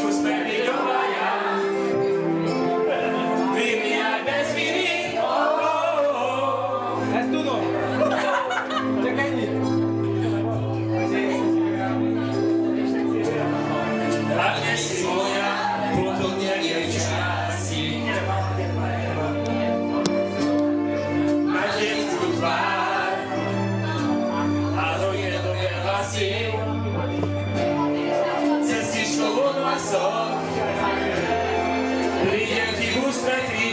trošku spermiľovaja. Viny aj bez viny. Daj studo. Čakaj mi. A dnes si moja, potom nie časti. Máš detskú tvár a hojnové vlasy. Cestičkou od vlasov prídem ti v ústretí.